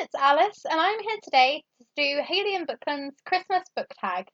it's Alice, and I'm here today to do Hailey and Bookland's Christmas book tag.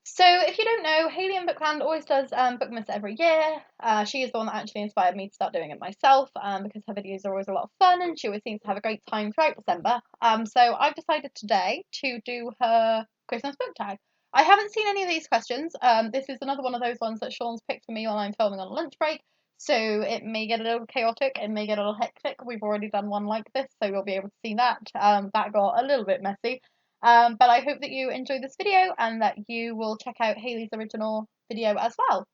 So, if you don't know, Hailey and Bookland always does Bookmas every year. She is the one that actually inspired me to start doing it myself because her videos are always a lot of fun and she always seems to have a great time throughout December. So, I've decided today to do her Christmas book tag. I haven't seen any of these questions. This is another one of those ones that Sean's picked for me while I'm filming on a lunch break. So it may get a little chaotic, it may get a little hectic. We've already done one like this, so you'll be able to see that. That got a little bit messy. But I hope that you enjoy this video and that you will check out Hailey's original video as well.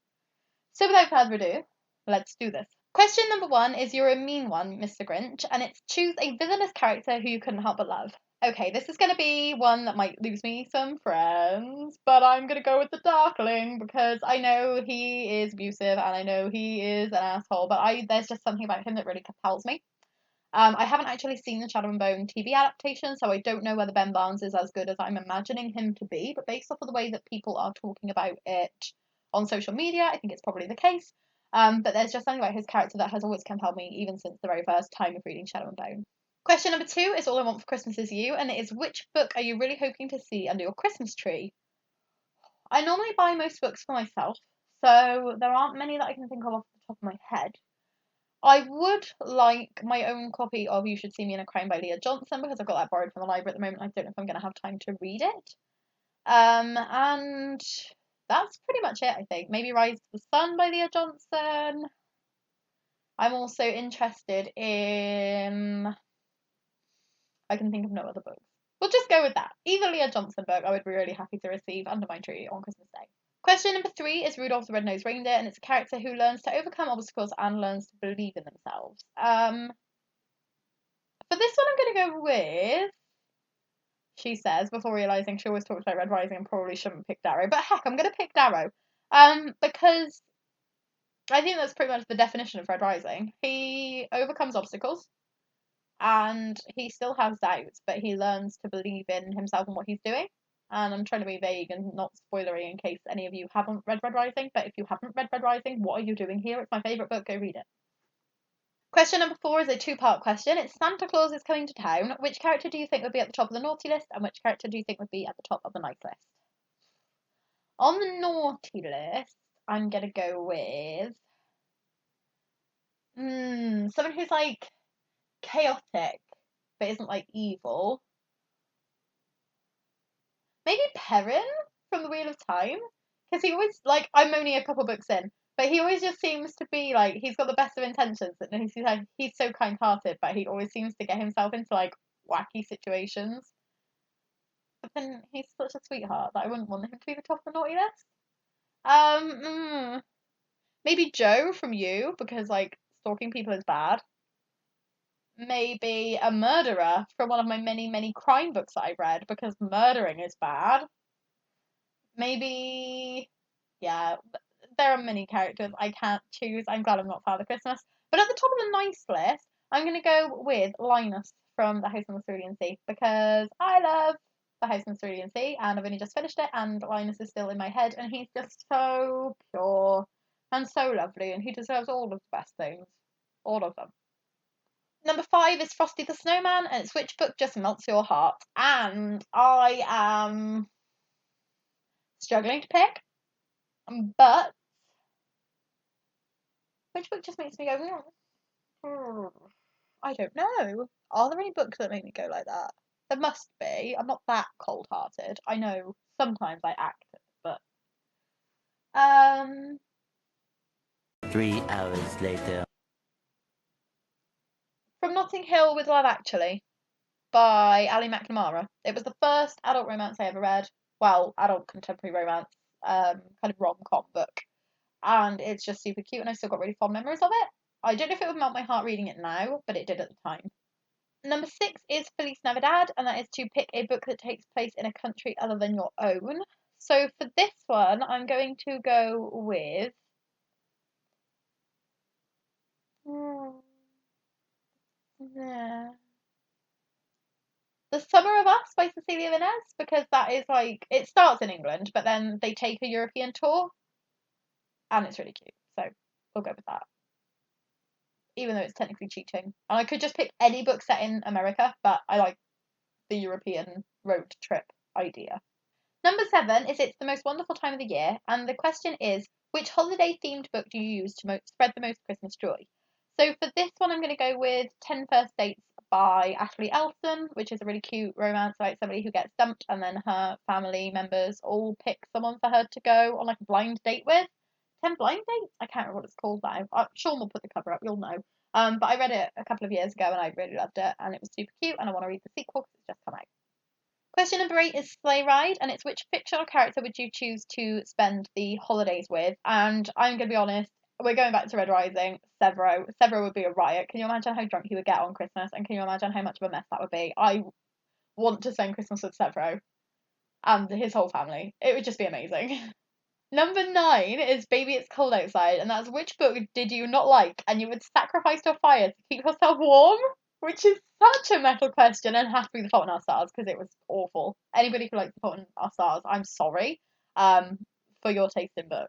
So without further ado, let's do this. Question number 1 is you're a mean one, Mr. Grinch, and it's choose a villainous character who you couldn't help but love. Okay, this is going to be one that might lose me some friends, but I'm going to go with the Darkling because I know he is abusive and I know he is an asshole, but there's just something about him that really compels me. I haven't actually seen the Shadow and Bone TV adaptation, so I don't know whether Ben Barnes is as good as I'm imagining him to be, but based off of the way that people are talking about it on social media, I think it's probably the case. But there's just something about his character that has always compelled me, even since the very first time of reading Shadow and Bone. Question number 2 is All I Want for Christmas Is You, and it is which book are you really hoping to see under your Christmas tree? I normally buy most books for myself, so there aren't many that I can think of off the top of my head. I would like my own copy of You Should See Me in a Crime by Leah Johnson because I've got that borrowed from the library at the moment. I don't know if I'm going to have time to read it. And that's pretty much it, I think. Maybe Rise to the Sun by Leah Johnson. I'm also interested in... I can think of no other books. We'll just go with that. Either Leah Johnson book I would be really happy to receive under my tree on Christmas Day. Question number 3 is Rudolph the Red-Nosed Reindeer, and it's a character who learns to overcome obstacles and learns to believe in themselves. For this one, I'm going to go with, she says, before realising she always talks about Red Rising and probably shouldn't pick Darrow. But heck, I'm going to pick Darrow. Because I think that's pretty much the definition of Red Rising. He overcomes obstacles, and he still has doubts, but he learns to believe in himself and what he's doing. And I'm trying to be vague and not spoilery in case any of you haven't read Red Rising, but if you haven't read Red Rising, what are you doing here? It's my favourite book, go read it. Question number 4 is a 2-part question. It's Santa Claus is coming to town. Which character do you think would be at the top of the naughty list, and which character do you think would be at the top of the nice list? On the naughty list, I'm going to go with someone who's like chaotic, but isn't like evil. Maybe Perrin from The Wheel of Time, because he always, like, I'm only a couple books in, but he always just seems to be like, he's got the best of intentions, and he's so kind-hearted, but he always seems to get himself into like wacky situations. But then he's such a sweetheart that I wouldn't want him to be the top of the naughty list. Maybe Joe from You, because like stalking people is bad. Maybe a murderer from one of my many, many crime books that I've read, because murdering is bad. Maybe, yeah, there are many characters I can't choose. I'm glad I'm not Father Christmas. But at the top of the nice list, I'm going to go with Linus from The House on the Cerulean Sea, because I love The House on the Cerulean Sea, and I've only just finished it, and Linus is still in my head, and he's just so pure and so lovely, and he deserves all of the best things. All of them. Number 5 is Frosty the Snowman, and it's which book just melts your heart. And I am struggling to pick, but which book just makes me go, I don't know. Are there any books that make me go like that? There must be. I'm not that cold-hearted. I know sometimes I act, but 3 hours later. From Notting Hill with Love Actually by Ali McNamara. It was the first adult romance I ever read. Well, adult contemporary romance, kind of rom-com book. And it's just super cute, and I've still got really fond memories of it. I don't know if it would melt my heart reading it now, but it did at the time. Number 6 is Feliz Navidad, and that is to pick a book that takes place in a country other than your own. So for this one, I'm going to go with... The Summer of Us by Cecilia Venez, because that is like, it starts in England, but then they take a European tour, and it's really cute. So We'll go with that. Even though it's technically cheating. And I could just pick any book set in America, but I like the European road trip idea. Number 7 is It's the Most Wonderful Time of the Year, and the question is, which holiday-themed book do you use to spread the most Christmas joy? So for this one, I'm going to go with 10 First Dates by Ashley Elson, which is a really cute romance about somebody who gets dumped and then her family members all pick someone for her to go on like a blind date with. 10 blind dates? I can't remember what it's called now. Sean will put the cover up, you'll know. But I read it a couple of years ago and I really loved it, and it was super cute, and I want to read the sequel because it's just come out. Question number 8 is Sleigh Ride, and it's which fictional character would you choose to spend the holidays with? And I'm going to be honest, we're going back to Red Rising. Severo. Severo would be a riot. Can you imagine how drunk he would get on Christmas? And can you imagine how much of a mess that would be? I want to spend Christmas with Severo and his whole family. It would just be amazing. Number 9 is Baby It's Cold Outside, and that's which book did you not like and you would sacrifice to a fire to keep yourself warm? Which is such a metal question, and has to be The Fault in Our Stars because it was awful. Anybody who likes The Fault in Our Stars, I'm sorry for your taste in book.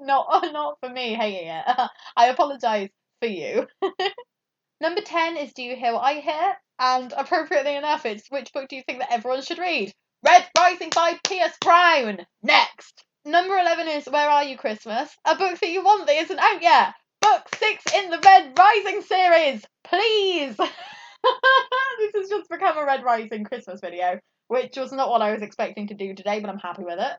Not for me hating it. I apologise for you. Number 10 is Do You Hear What I Hear? And appropriately enough, it's which book do you think that everyone should read? Red Rising by Pierce Brown. Next. Number 11 is Where Are You Christmas? A book that you want that isn't out yet. Book 6 in the Red Rising series. Please. This has just become a Red Rising Christmas video, which was not what I was expecting to do today, but I'm happy with it.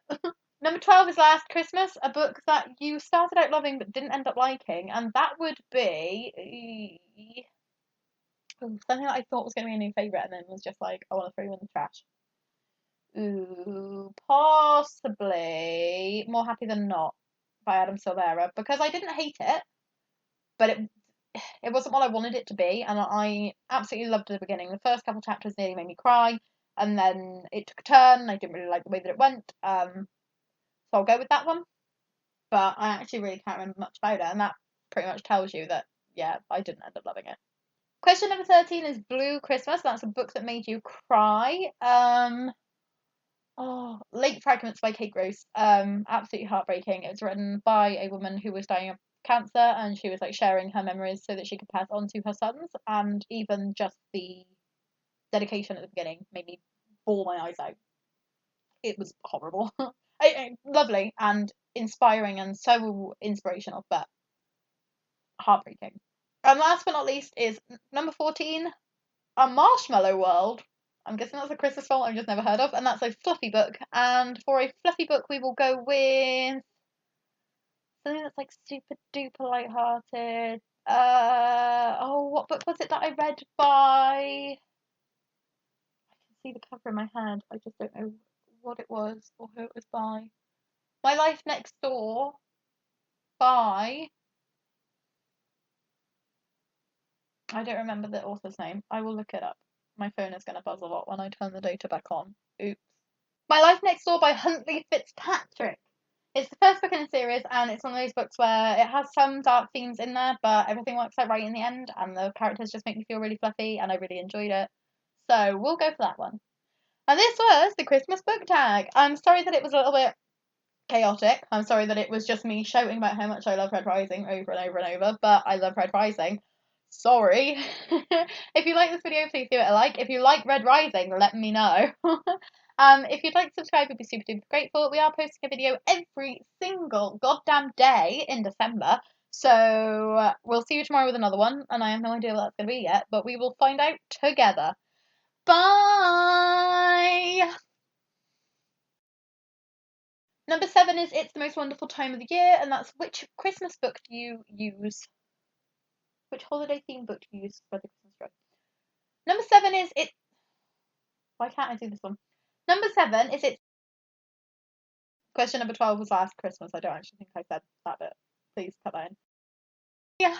Number 12 is Last Christmas, a book that you started out loving but didn't end up liking, and that would be something that I thought was going to be a new favourite and then was just like, I want to throw you in the trash. Ooh, possibly More Happy Than Not by Adam Silvera, because I didn't hate it, but it wasn't what I wanted it to be, and I absolutely loved the beginning. The first couple chapters nearly made me cry, and then it took a turn. I didn't really like the way that it went, so I'll go with that one. But I actually really can't remember much about it, and that pretty much tells you that, yeah, I didn't end up loving it. Question number 13 is Blue Christmas. That's a book that made you cry. Late Fragments by Kate Gross. Absolutely heartbreaking. It was written by a woman who was dying of cancer, and she was like sharing her memories so that she could pass on to her sons. And even just the dedication at the beginning made me bawl my eyes out. It was horrible. Lovely and inspiring and so inspirational, but heartbreaking. And last but not least is number 14, A Marshmallow World. I'm guessing that's a Christmas film I've just never heard of, and that's a fluffy book. And for a fluffy book, we will go with something that's like super duper light-hearted. What book was it that I read by? I can see the cover in my head. I just don't know what it was or who it was by. My Life Next Door by. I don't remember the author's name. I will look it up. My phone is going to buzz a lot when I turn the data back on. Oops. My Life Next Door by Huntley Fitzpatrick. It's the first book in the series, and it's one of those books where it has some dark themes in there, but everything works out right in the end, and the characters just make me feel really fluffy, and I really enjoyed it. So we'll go for that one. And this was the Christmas book tag. I'm sorry that it was a little bit chaotic. I'm sorry that it was just me shouting about how much I love Red Rising over and over and over, but I love Red Rising. Sorry. If you like this video, please give it a like. If you like Red Rising, let me know. If you'd like to subscribe, we'd be super duper grateful. We are posting a video every single goddamn day in December. So we'll see you tomorrow with another one, and I have no idea what that's going to be yet, but we will find out together. Bye! Number 7 is It's the Most Wonderful Time of the Year, and that's which Christmas book do you use? Which holiday themed book do you use for the Christmas joy? Number 7 is It. Why can't I do this one? Number 7 is It. Question number 12 was Last Christmas. I don't actually think I said that bit. Please cut that in. Yeah.